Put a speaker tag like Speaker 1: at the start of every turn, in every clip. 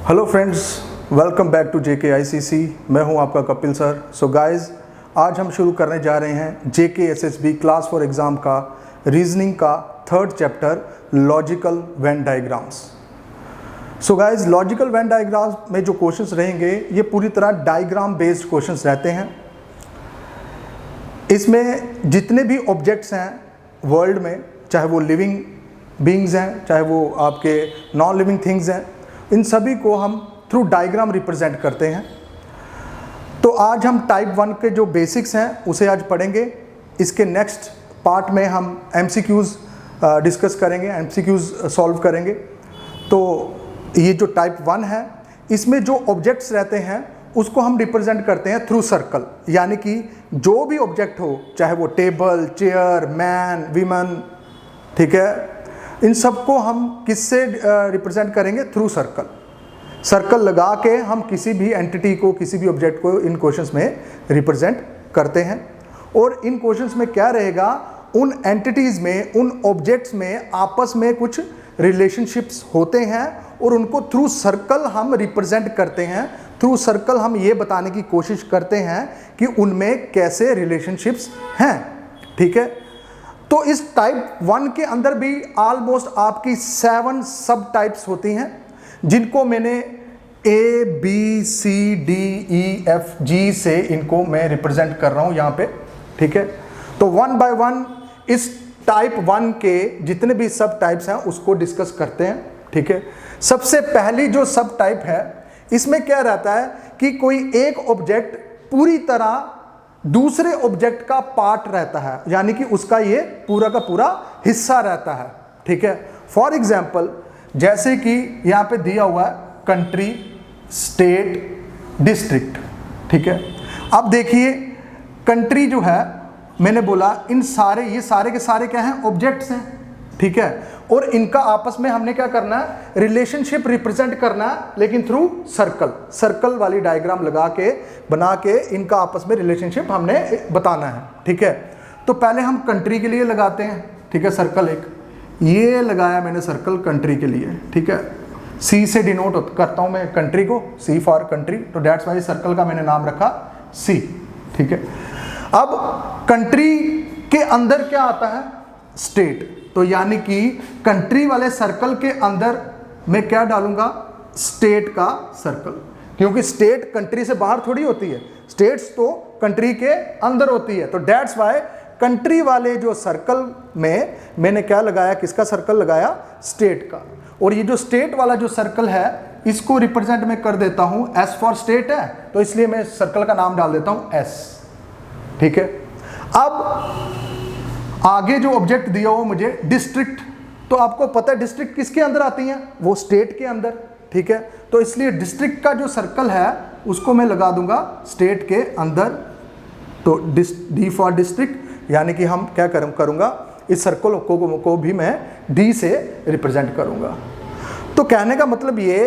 Speaker 1: Hello friends, welcome back to JKICC। मैं हूं आपका कपिल सर। सो गाइस, आज हम शुरू करने जा रहे हैं JKSSB क्लास 4 एग्ज़ाम का रीजनिंग का third chapter logical Venn diagrams. So guys, logical Venn diagrams में जो क्वेश्चंस रहेंगे ये पूरी तरह डायग्राम बेस्ड क्वेश्चंस रहते हैं। इसमें जितने भी ऑब्जेक्ट्स हैं वर्ल्ड में, चाहे वो लिविंग बीइंग्स हैं, चाहे वो आपके नॉन लिविंग थिंग्स हैं, इन सभी को हम थ्रू डायग्राम रिप्रेजेंट करते हैं। तो आज हम टाइप 1 के जो बेसिक्स हैं उसे आज पढ़ेंगे। इसके नेक्स्ट पार्ट में हम MCQs डिस्कस करेंगे, MCQs सॉल्व करेंगे। तो ये जो टाइप 1 है, इसमें जो ऑब्जेक्ट्स रहते हैं उसको हम रिप्रेजेंट करते हैं थ्रू सर्कल। यानी कि जो भी ऑब्जेक्ट हो, चाहे वो टेबल, चेयर, मैन, वीमन, ठीक है, इन सबको हम किससे रिप्रेजेंट करेंगे? Through circle. सर्कल लगा के हम किसी भी एंटिटी को, किसी भी ऑब्जेक्ट को इन क्वेश्चंस में रिप्रेजेंट करते हैं। और इन क्वेश्चंस में क्या रहेगा, उन एंटिटीज़ में, उन ऑब्जेक्ट्स में आपस में कुछ रिलेशनशिप्स होते हैं और उनको थ्रू सर्कल हम रिप्रेजेंट करते हैं। थ्रू सर्कल हम ये बताने की कोशिश करते हैं कि उनमें कैसे रिलेशनशिप्स हैं, ठीक है। तो इस टाइप 1 के अंदर भी ऑलमोस्ट आपकी 7 सब टाइप्स होती हैं, जिनको मैंने ABCDEFG से इनको मैं रिप्रेजेंट कर रहा हूं यहां पे, ठीक है। तो 1 बाय 1 इस टाइप 1 के जितने भी सब टाइप्स हैं उसको डिस्कस करते हैं, ठीक है। सबसे पहली जो सब टाइप है, इसमें क्या रहता है कि कोई एक ऑब्जेक्ट पूरी तरह दूसरे ऑब्जेक्ट का पार्ट रहता है, यानी कि उसका ये पूरा का पूरा हिस्सा रहता है, ठीक है। फॉर एग्जाम्पल, जैसे कि यहाँ पे दिया हुआ है कंट्री, स्टेट, डिस्ट्रिक्ट, ठीक है। अब देखिए, कंट्री जो है, मैंने बोला ये सारे के सारे क्या हैं? ऑब्जेक्ट्स हैं, ठीक है। और इनका आपस में हमने क्या करना है? रिलेशनशिप रिप्रेजेंट करना है, लेकिन थ्रू सर्कल। सर्कल वाली डायग्राम लगा के, बना के इनका आपस में रिलेशनशिप हमने बताना है, ठीक है। तो पहले हम कंट्री के लिए लगाते हैं, ठीक है, सर्कल एक ये लगाया मैंने सर्कल कंट्री के लिए, ठीक है। C से डिनोट करता हूं मैं कंट्री को, C फॉर कंट्री, तो डेट्स वाई सर्कल का मैंने नाम रखा C, ठीक है। अब कंट्री के अंदर क्या आता है? स्टेट। तो यानी कि कंट्री वाले सर्कल के अंदर मैं क्या डालूंगा? स्टेट का सर्कल, क्योंकि स्टेट कंट्री से बाहर थोड़ी होती है, स्टेट्स तो कंट्री के अंदर होती है। तो डेट्स वाई कंट्री वाले जो सर्कल में मैंने क्या लगाया? किसका सर्कल लगाया? स्टेट का। और ये जो स्टेट वाला जो सर्कल है, इसको रिप्रेजेंट मैं कर देता हूं, S फॉर स्टेट है, तो इसलिए मैं सर्कल का नाम डाल देता हूं S, ठीक है। अब आगे जो ऑब्जेक्ट दिया हो मुझे, डिस्ट्रिक्ट, तो आपको पता है डिस्ट्रिक्ट किसके अंदर आती हैं? वो स्टेट के अंदर, ठीक है। तो इसलिए डिस्ट्रिक्ट का जो सर्कल है उसको मैं लगा दूंगा स्टेट के अंदर। तो D फॉर डिस्ट्रिक्ट, यानी कि हम क्या करूंगा, इस सर्कल को भी मैं D से रिप्रेजेंट करूंगा। तो कहने का मतलब ये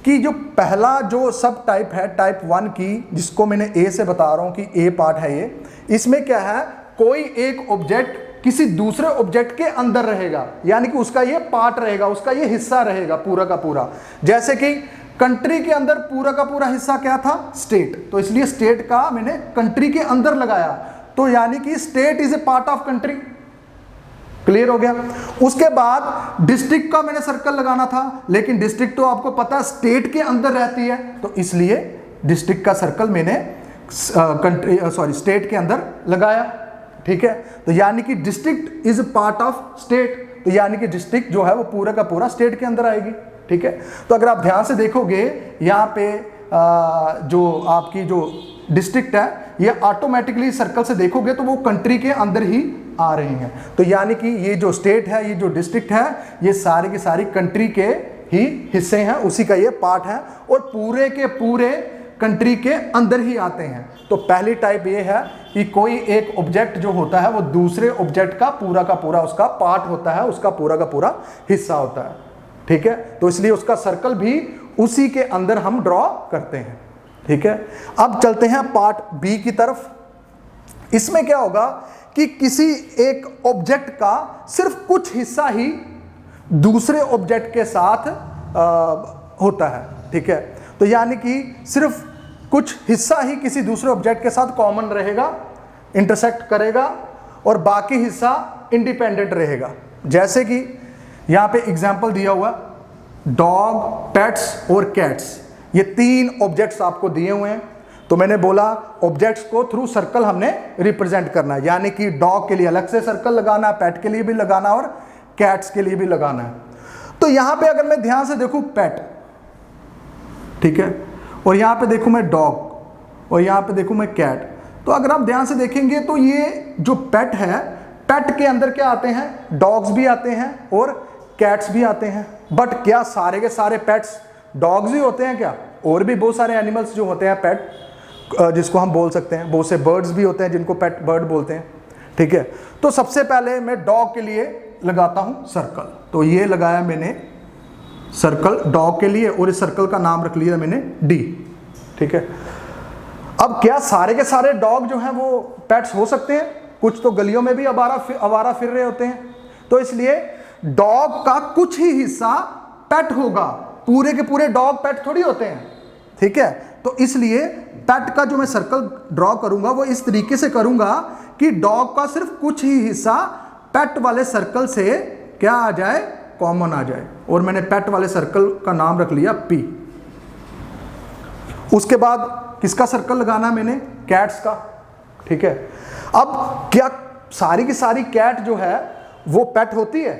Speaker 1: कि जो पहला जो सब टाइप है टाइप 1 की, जिसको मैंने A से बता रहा हूं कि A पार्ट है ये, इसमें क्या है? कोई एक ऑब्जेक्ट किसी दूसरे ऑब्जेक्ट के अंदर रहेगा, यानी कि उसका ये पार्ट रहेगा, उसका ये हिस्सा रहेगा पूरा का पूरा। जैसे कि कंट्री के अंदर पूरा का पूरा हिस्सा क्या था? स्टेट, तो इसलिए स्टेट का मैंने कंट्री के अंदर लगाया, तो यानी कि state is a part of country. Clear हो गया? उसके बाद डिस्ट्रिक्ट का मैंने सर्कल लगाना था, लेकिन डिस्ट्रिक्ट तो आपको पता है स्टेट के अंदर रहती है, तो इसलिए डिस्ट्रिक्ट का सर्कल मैंने स्टेट के अंदर लगाया, ठीक है। तो यानी कि district is part of state, तो यानी कि डिस्ट्रिक्ट जो है वो पूरा का पूरा स्टेट के अंदर आएगी, ठीक है। तो अगर आप ध्यान से देखोगे यहाँ पे जो आपकी जो डिस्ट्रिक्ट है, ये ऑटोमेटिकली सर्कल से देखोगे तो वो कंट्री के अंदर ही आ रही हैं। तो यानी कि ये जो स्टेट है, ये जो डिस्ट्रिक्ट है, ये सारी की सारी कंट्री के ही हिस्से हैं, उसी का ये पार्ट है, और पूरे के पूरे कंट्री के अंदर ही आते हैं। तो पहली टाइप ये है कि कोई एक ऑब्जेक्ट जो होता है वो दूसरे ऑब्जेक्ट का पूरा उसका पार्ट होता है, उसका पूरा का पूरा हिस्सा होता है, ठीक है। तो इसलिए उसका सर्कल भी उसी के अंदर हम ड्रॉ करते हैं, ठीक है। अब चलते हैं पार्ट B की तरफ। इसमें क्या होगा कि किसी एक ऑब्जेक्ट का सिर्फ कुछ हिस्सा ही दूसरे ऑब्जेक्ट के साथ होता है, ठीक है। तो यानी कि सिर्फ कुछ हिस्सा ही किसी दूसरे ऑब्जेक्ट के साथ कॉमन रहेगा, इंटरसेक्ट करेगा, और बाकी हिस्सा इंडिपेंडेंट रहेगा। जैसे कि यहाँ पे एग्जाम्पल दिया हुआ, डॉग, पेट्स और कैट्स, ये 3 ऑब्जेक्ट्स आपको दिए हुए हैं। तो मैंने बोला ऑब्जेक्ट्स को थ्रू सर्कल हमने रिप्रेजेंट करना है, यानी कि डॉग के लिए अलग से सर्कल लगाना है, पेट के लिए भी लगाना और कैट्स के लिए भी लगाना है। तो यहां पे अगर मैं ध्यान से देखूं पेट, ठीक है, और यहां पे देखूं मैं डॉग, और यहां पे देखूं मैं कैट, तो अगर आप ध्यान से देखेंगे तो ये जो पेट है, पेट के अंदर क्या आते हैं, डॉग्स भी आते हैं और कैट्स भी आते हैं। बट क्या सारे के सारे पेट्स डॉग्स ही होते हैं क्या? और भी बहुत सारे एनिमल्स जो होते हैं पेट, जिसको हम बोल सकते हैं, बहुत से बर्ड्स भी होते हैं जिनको पेट बर्ड बोलते हैं, ठीक है। तो सबसे पहले मैं डॉग के लिए लगाता हूं सर्कल। तो ये लगाया मैंने सर्कल डॉग के लिए, और इस सर्कल का नाम रख लिया मैंने डी, ठीक है। अब क्या सारे के सारे डॉग जो हैं वो पेट्स हो सकते हैं? कुछ तो गलियों में भी आवारा फिर रहे होते हैं, तो इसलिए डॉग का कुछ ही हिस्सा पेट होगा, पूरे के पूरे डॉग पेट थोड़ी होते हैं, ठीक है। तो इसलिए पेट का जो मैं सर्कल ड्रॉ करूंगा वो इस तरीके से करूंगा कि डॉग का सिर्फ कुछ ही हिस्सा पेट वाले सर्कल से क्या आ जाए, कॉमन आ जाए, और मैंने पेट वाले सर्कल का नाम रख लिया पी। उसके बाद किसका सर्कल लगाना है मैंने, कैट्स का, ठीक है। अब क्या सारी की सारी कैट जो है वो पेट होती है?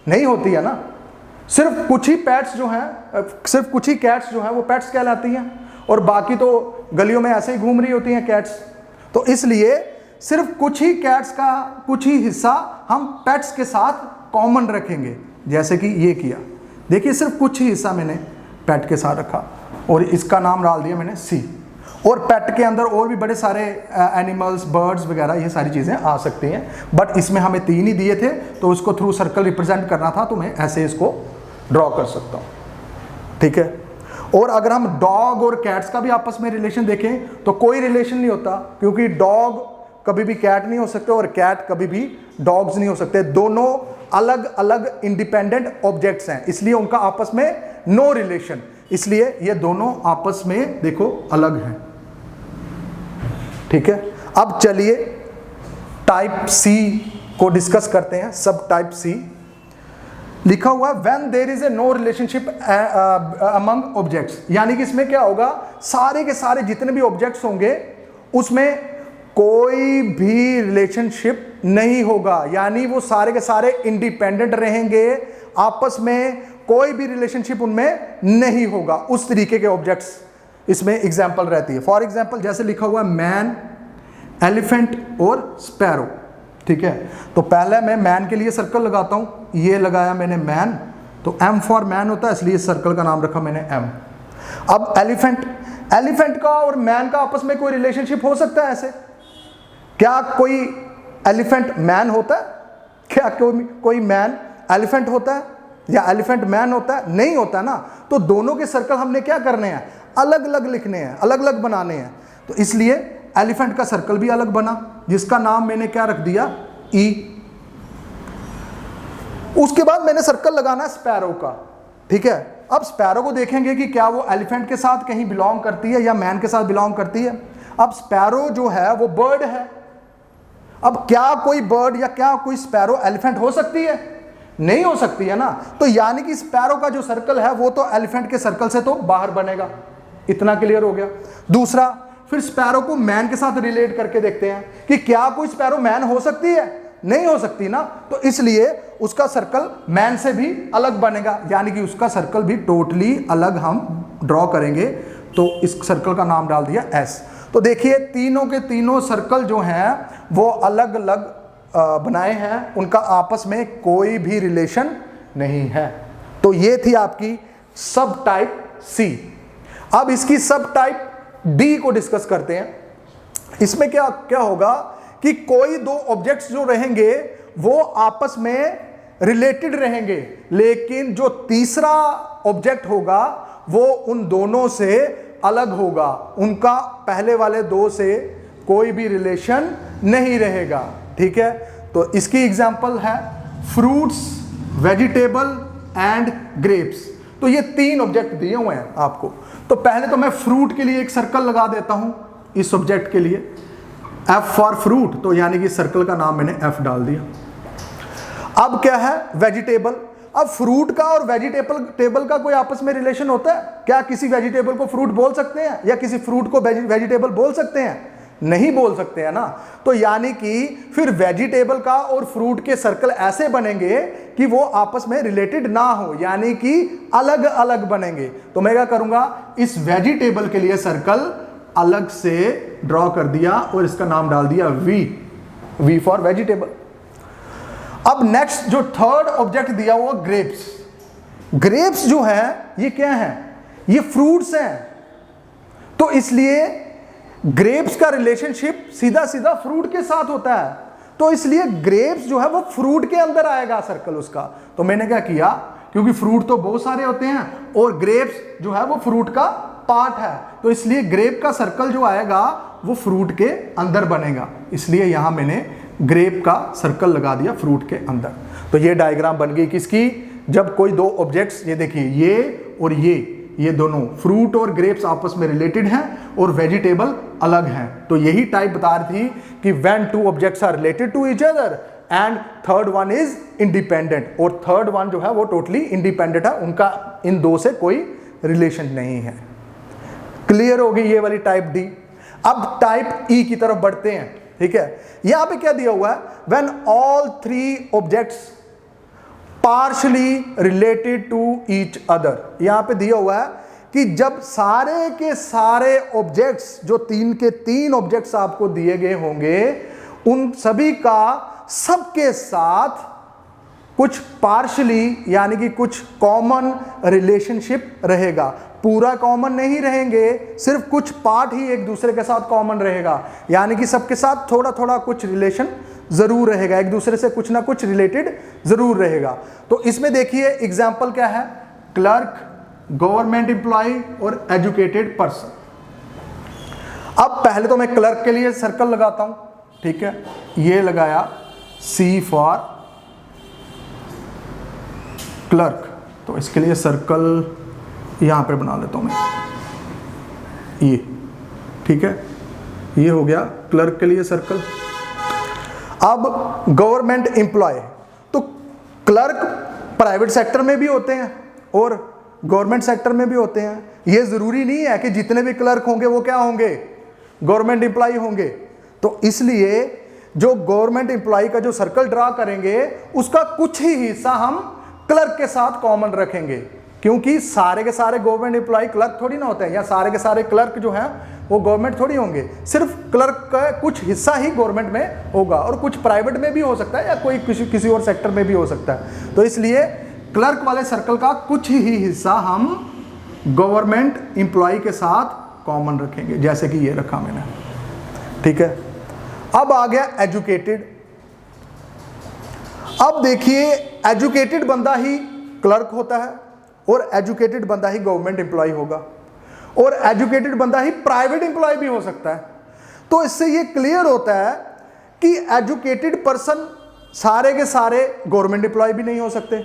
Speaker 1: नहीं होती है ना, सिर्फ कुछ ही पेट्स जो हैं, सिर्फ कुछ ही कैट्स जो हैं वो पेट्स कहलाती हैं, और बाकी तो गलियों में ऐसे ही घूम रही होती हैं कैट्स। तो इसलिए सिर्फ कुछ ही कैट्स का कुछ ही हिस्सा हम पेट्स के साथ कॉमन रखेंगे, जैसे कि ये किया, देखिए सिर्फ कुछ ही हिस्सा मैंने पेट के साथ रखा और इसका नाम डाल दिया मैंने सी। और पेट के अंदर और भी बड़े सारे एनिमल्स, बर्ड्स वगैरह ये सारी चीज़ें आ सकती हैं, बट इसमें हमें 3 ही दिए थे, तो उसको थ्रू सर्कल रिप्रेजेंट करना था, तो मैं ऐसे इसको ड्रॉ कर सकता हूँ, ठीक है। और अगर हम डॉग और कैट्स का भी आपस में रिलेशन देखें तो कोई रिलेशन नहीं होता, क्योंकि डॉग कभी भी कैट नहीं हो सकते और कैट कभी भी डॉग्स नहीं हो सकते। दोनों अलग अलग इंडिपेंडेंट ऑब्जेक्ट्स हैं, इसलिए उनका आपस में नो रिलेशन, इसलिए ये दोनों आपस में देखो अलग हैं, ठीक है। अब चलिए टाइप सी को डिस्कस करते हैं। सब टाइप सी लिखा हुआ है when there is a no relationship among objects, यानी कि इसमें क्या होगा, सारे के सारे जितने भी ऑब्जेक्ट्स होंगे उसमें कोई भी रिलेशनशिप नहीं होगा, यानी वो सारे के सारे इंडिपेंडेंट रहेंगे, आपस में कोई भी रिलेशनशिप उनमें नहीं होगा। उस तरीके के ऑब्जेक्ट्स इसमें एग्जाम्पल रहती है। फॉर एग्जाम्पल जैसे लिखा हुआ है मैन, एलिफेंट और स्पैरो, ठीक है। तो पहले मैं मैन के लिए सर्कल लगाता हूं, ये लगाया मैंने मैन, तो एम फॉर मैन होता है, इसलिए सर्कल का नाम रखा मैंने एम। अब एलिफेंट, एलिफेंट का और मैन का आपस में कोई रिलेशनशिप हो सकता है ऐसे? क्या कोई एलिफेंट मैन होता है? क्या कोई मैन एलिफेंट होता है या एलिफेंट मैन होता है? नहीं होता ना। तो दोनों के सर्कल हमने क्या करने हैं, अलग अलग लिखने हैं, अलग अलग बनाने हैं। तो इसलिए एलिफेंट का सर्कल भी अलग बना, जिसका नाम मैंने क्या रख दिया, ई। उसके बाद मैंने सर्कल लगाना है स्पैरो का, ठीक है। अब स्पैरो को देखेंगे कि क्या वो एलिफेंट के साथ कहीं बिलोंग करती है या मैन के साथ बिलोंग करती है। अब स्पैरो जो है वो बर्ड है, अब क्या कोई बर्ड या क्या कोई स्पैरो एलिफेंट हो सकती है? नहीं हो सकती है ना। तो यानी कि स्पैरो का जो सर्कल है वो तो एलिफेंट के सर्कल से तो बाहर बनेगा। इतना क्लियर हो गया। दूसरा, फिर स्पैरो को मैन के साथ रिलेट करके देखते हैं कि क्या कोई स्पैरो मैन हो सकती है? नहीं हो सकती ना। तो इसलिए उसका सर्कल मैन से भी अलग बनेगा, यानी कि उसका सर्कल भी टोटली अलग हम ड्रॉ करेंगे। तो इस सर्कल का नाम डाल दिया एस। तो देखिए तीनों के तीनों सर्कल जो हैं वो अलग अलग बनाए हैं, उनका आपस में कोई भी रिलेशन नहीं है। तो ये थी आपकी सब टाइप सी। अब इसकी सब टाइप डी को डिस्कस करते हैं। इसमें क्या क्या होगा कि कोई दो ऑब्जेक्ट्स जो रहेंगे वो आपस में रिलेटेड रहेंगे, लेकिन जो तीसरा ऑब्जेक्ट होगा वो उन दोनों से अलग होगा, उनका पहले वाले दो से कोई भी रिलेशन नहीं रहेगा, ठीक है। तो इसकी एग्जांपल है फ्रूट्स, वेजिटेबल एंड ग्रेप्स। तो ये 3 ऑब्जेक्ट दिए हुए हैं आपको। तो पहले तो मैं फ्रूट के लिए एक सर्कल लगा देता हूं इस ऑब्जेक्ट के लिए, F फॉर फ्रूट, तो यानी कि सर्कल का नाम मैंने F डाल दिया। अब क्या है, वेजिटेबल। अब फ्रूट का और वेजिटेबल का कोई आपस में रिलेशन होता है क्या? किसी वेजिटेबल को फ्रूट बोल सकते हैं या किसी फ्रूट को वेजिटेबल बोल सकते हैं? नहीं बोल सकते हैं ना। तो यानी कि फिर वेजिटेबल का और फ्रूट के सर्कल ऐसे बनेंगे कि वो आपस में रिलेटेड ना हो, यानी कि अलग अलग बनेंगे। तो मैं क्या करूंगा, इस वेजिटेबल के लिए सर्कल अलग से ड्रॉ कर दिया और इसका नाम डाल दिया V फॉर वेजिटेबल। अब नेक्स्ट जो थर्ड ऑब्जेक्ट दिया हुआ ग्रेप्स। ग्रेप्स जो है ये क्या है, ये फ्रूट्स हैं, तो इसलिए ग्रेप्स का रिलेशनशिप सीधा सीधा फ्रूट के साथ होता है, तो इसलिए ग्रेप्स जो है वो फ्रूट के अंदर आएगा सर्कल उसका। तो मैंने क्या किया, क्योंकि फ्रूट तो बहुत सारे होते हैं और ग्रेप्स जो है वो फ्रूट का पार्ट है, तो इसलिए ग्रेप का सर्कल जो आएगा वो फ्रूट के अंदर बनेगा, इसलिए यहां मैंने ग्रेप का सर्कल लगा दिया फ्रूट के अंदर। तो ये डायग्राम बन गई किसकी, जब कोई दो ऑब्जेक्ट्स, ये देखिए ये और ये दोनों फ्रूट और ग्रेप्स आपस में रिलेटेड हैं और वेजिटेबल अलग हैं। तो यही टाइप बता रही थी कि when two objects are related to each other and third one is independent, और थर्ड वन जो है वो टोटली इंडिपेंडेंट है, उनका इन दो से कोई रिलेशन नहीं है। क्लियर होगी ये वाली टाइप डी। अब टाइप ई की तरफ बढ़ते हैं, ठीक है। यहां पे क्या दिया हुआ है, when all 3 objects partially related to each other. यहां पे दिया हुआ है कि जब सारे के सारे ऑब्जेक्ट्स, जो 3 के 3 ऑब्जेक्ट्स आपको दिए गए होंगे, उन सभी का सबके साथ कुछ पार्शली यानी कि कुछ कॉमन रिलेशनशिप रहेगा। पूरा कॉमन नहीं रहेंगे, सिर्फ कुछ पार्ट ही एक दूसरे के साथ कॉमन रहेगा, यानी कि सबके साथ थोड़ा थोड़ा कुछ रिलेशन जरूर रहेगा, एक दूसरे से कुछ ना कुछ रिलेटेड जरूर रहेगा। तो इसमें देखिए एग्जाम्पल क्या है, क्लर्क, गवर्नमेंट एम्प्लॉय और एजुकेटेड पर्सन। अब पहले तो मैं क्लर्क के लिए सर्कल लगाता हूं, ठीक है, ये लगाया C फॉर क्लर्क। तो इसके लिए सर्कल यहां पे बना लेता हूं मैं, ये ठीक है, ये हो गया क्लर्क के लिए सर्कल। अब गवर्नमेंट एम्प्लॉय, तो क्लर्क प्राइवेट सेक्टर में भी होते हैं और गवर्नमेंट सेक्टर में भी होते हैं। ये जरूरी नहीं है कि जितने भी क्लर्क होंगे वो क्या होंगे, गवर्नमेंट एम्प्लॉय होंगे। तो इसलिए जो गवर्नमेंट एम्प्लॉय का जो सर्कल ड्रा करेंगे उसका कुछ ही हिस्सा हम क्लर्क के साथ कॉमन रखेंगे, क्योंकि सारे के सारे गवर्नमेंट एम्प्लॉय क्लर्क थोड़ी ना होते हैं, या सारे के सारे क्लर्क जो हैं वो गवर्नमेंट थोड़ी होंगे। सिर्फ क्लर्क का कुछ हिस्सा ही गवर्नमेंट में होगा और कुछ प्राइवेट में भी हो सकता है या कोई किसी और सेक्टर में भी हो सकता है। तो इसलिए क्लर्क वाले सर्कल का कुछ ही हिस्सा हम गवर्नमेंट एम्प्लॉय के साथ कॉमन रखेंगे, जैसे कि ये रखा मैंने, ठीक है। अब आ गया एजुकेटेड। अब देखिए एजुकेटेड बंदा ही क्लर्क होता है और एजुकेटेड बंदा ही गवर्नमेंट एम्प्लॉय होगा और एजुकेटेड बंदा ही प्राइवेट एम्प्लॉय भी हो सकता है। तो इससे ये क्लियर होता है कि एजुकेटेड पर्सन सारे के सारे गवर्नमेंट एम्प्लॉय भी नहीं हो सकते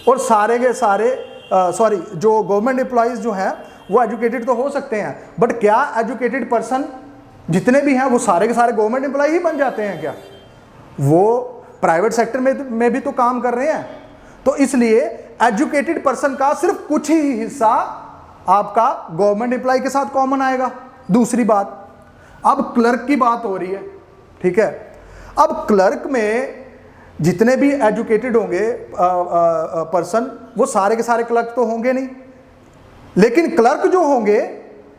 Speaker 1: और सारे के सारे जो गवर्नमेंट एम्प्लॉयज जो हैं वो एजुकेटेड तो हो सकते हैं, बट क्या एजुकेटेड पर्सन जितने भी हैं वो सारे के सारे गवर्नमेंट एम्प्लॉय ही बन जाते हैं क्या? वो प्राइवेट सेक्टर में भी तो काम कर रहे हैं। तो इसलिए एजुकेटेड पर्सन का सिर्फ कुछ ही हिस्सा आपका गवर्नमेंट एम्प्लॉय के साथ कॉमन आएगा। दूसरी बात, अब क्लर्क की बात हो रही है, ठीक है। अब क्लर्क में जितने भी एजुकेटेड होंगे पर्सन, वो सारे के सारे क्लर्क तो होंगे नहीं, लेकिन क्लर्क जो होंगे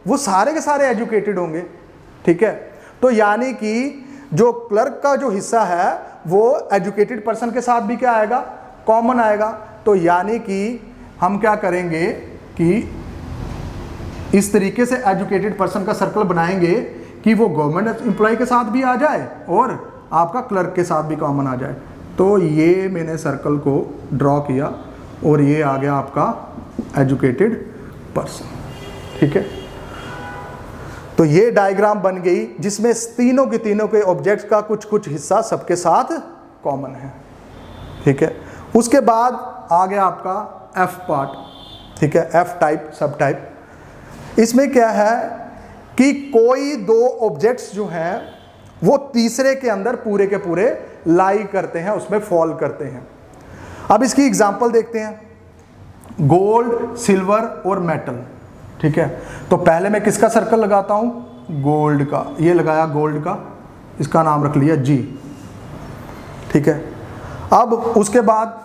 Speaker 1: वो सारे के सारे एजुकेटेड होंगे, ठीक है। तो यानी कि जो क्लर्क का जो हिस्सा है वो एजुकेटेड पर्सन के साथ भी क्या आएगा, कॉमन आएगा। तो यानी कि हम क्या करेंगे कि इस तरीके से एजुकेटेड पर्सन का सर्कल बनाएंगे कि वो गवर्नमेंट एम्प्लॉय के साथ भी आ जाए और आपका क्लर्क के साथ भी कॉमन आ जाए। तो ये मैंने सर्कल को ड्रॉ किया और ये आ गया आपका एजुकेटेड पर्सन, ठीक है। तो ये डायग्राम बन गई जिसमें तीनों के ऑब्जेक्ट्स का कुछ कुछ हिस्सा सबके साथ कॉमन है, ठीक है। उसके बाद आ गया आपका एफ पार्ट। ठीक है, एफ टाइप सब टाइप। इसमें क्या है कि कोई दो ऑब्जेक्ट्स जो हैं वो तीसरे के अंदर पूरे के पूरे लाई करते हैं, उसमें फॉल करते हैं। अब इसकी एग्जांपल देखते हैं, गोल्ड, सिल्वर और मेटल। ठीक है, तो पहले मैं किसका सर्कल लगाता हूं, गोल्ड का। ये लगाया गोल्ड का, इसका नाम रख लिया जी। ठीक है, अब उसके बाद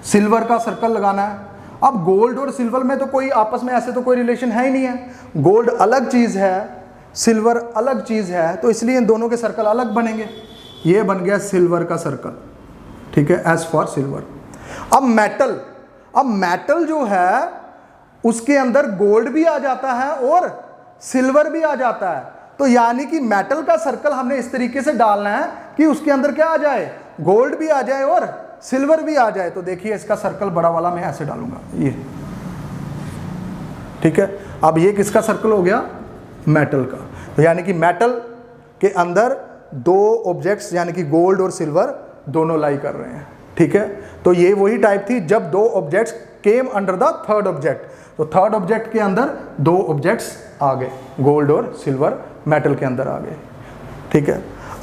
Speaker 1: सिल्वर का सर्कल लगाना है। अब गोल्ड और सिल्वर में तो कोई आपस में ऐसे तो कोई रिलेशन है ही नहीं है। गोल्ड अलग चीज है, सिल्वर अलग चीज है, तो इसलिए इन दोनों के सर्कल अलग बनेंगे। ये बन गया सिल्वर का सर्कल। ठीक है, एस फॉर सिल्वर। अब मेटल जो है उसके अंदर गोल्ड भी आ जाता है और सिल्वर भी आ जाता है। तो यानी कि मेटल का सर्कल हमने इस तरीके से डालना है कि उसके अंदर क्या आ जाए, गोल्ड भी आ जाए और सिल्वर भी आ जाए। तो देखिए इसका सर्कल बड़ा वाला मैं ऐसे डालूंगा, ये। ठीक है, अब ये किसका सर्कल हो गया, मेटल का। तो यानी कि मेटल के अंदर दो ऑब्जेक्ट्स यानी कि गोल्ड और सिल्वर दोनों लाई कर रहे हैं। ठीक है, तो ये वही टाइप थी जब दो objects came under the third object. तो थर्ड ऑब्जेक्ट के अंदर दो ऑब्जेक्ट्स आ गए, गोल्ड और सिल्वर मेटल के अंदर आ गए। ठीक है,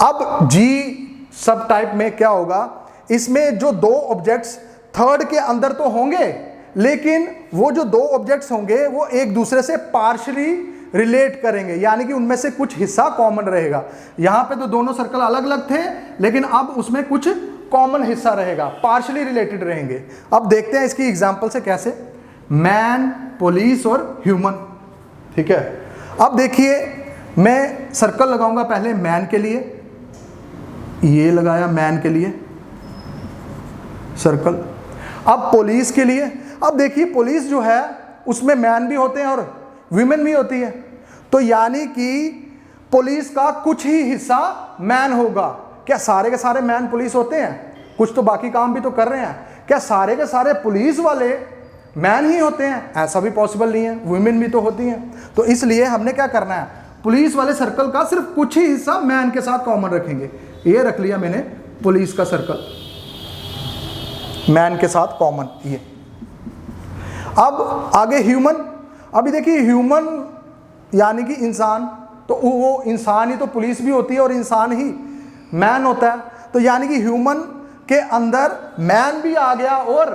Speaker 1: अब जी सब टाइप में क्या होगा, इसमें जो दो ऑब्जेक्ट्स थर्ड के अंदर तो होंगे, लेकिन वो जो दो ऑब्जेक्ट्स होंगे वो एक दूसरे से पार्शियली रिलेट करेंगे, यानी कि उनमें से कुछ हिस्सा कॉमन रहेगा। यहां पे तो दोनों सर्कल अलग अलग थे, लेकिन अब उसमें कुछ कॉमन हिस्सा रहेगा, पार्शियली रिलेटेड रहेंगे। अब देखते हैं इसकी एग्जांपल से कैसे, मैन, पुलिस और ह्यूमन। ठीक है, अब देखिए मैं सर्कल लगाऊंगा पहले मैन के लिए, ये लगाया मैन के लिए सर्कल। अब पुलिस के लिए, अब देखिए पुलिस जो है उसमें मैन भी होते हैं और विमेन भी होती है, तो यानी कि पुलिस का कुछ ही हिस्सा मैन होगा। क्या सारे के सारे मैन पुलिस होते हैं, कुछ तो बाकी काम भी तो कर रहे हैं। क्या सारे के सारे पुलिस वाले मैन ही होते हैं, ऐसा भी पॉसिबल नहीं है, वुमेन भी तो होती हैं। तो इसलिए हमने क्या करना है, पुलिस वाले सर्कल का सिर्फ कुछ ही हिस्सा मैन के साथ कॉमन रखेंगे। ये रख लिया मैंने पुलिस का सर्कल, मैन के साथ कॉमन ये। अब आगे ह्यूमन। अभी देखिए ह्यूमन यानी कि इंसान, तो वो इंसान ही तो पुलिस भी होती है और इंसान ही मैन होता है। तो यानी कि ह्यूमन के अंदर मैन भी आ गया और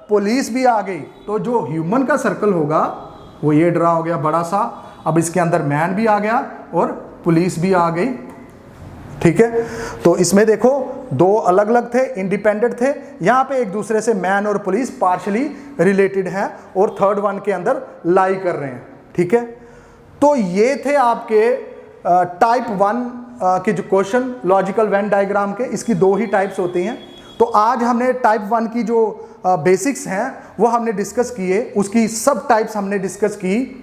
Speaker 1: पुलिस भी आ गई। तो जो ह्यूमन का सर्कल होगा वो ये ड्रा हो गया बड़ा सा। अब इसके अंदर मैन भी आ गया और पुलिस भी आ गई। ठीक है, तो इसमें देखो दो अलग अलग थे, इंडिपेंडेंट थे, यहाँ पे एक दूसरे से मैन और पुलिस पार्शियली रिलेटेड हैं और थर्ड वन के अंदर लाई कर रहे हैं। ठीक है, तो ये थे आपके टाइप वन के जो क्वेश्चन लॉजिकल वेन डायग्राम के। इसकी दो ही टाइप्स होती हैं। तो आज हमने टाइप वन की जो बेसिक्स हैं वो हमने डिस्कस किए, उसकी सब टाइप्स हमने डिस्कस की,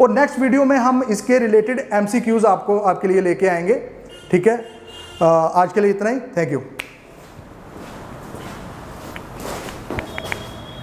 Speaker 1: और नेक्स्ट वीडियो में हम इसके रिलेटेड MCQs आपके लिए लेके आएंगे। ठीक है, आज के लिए इतना ही। Thank you.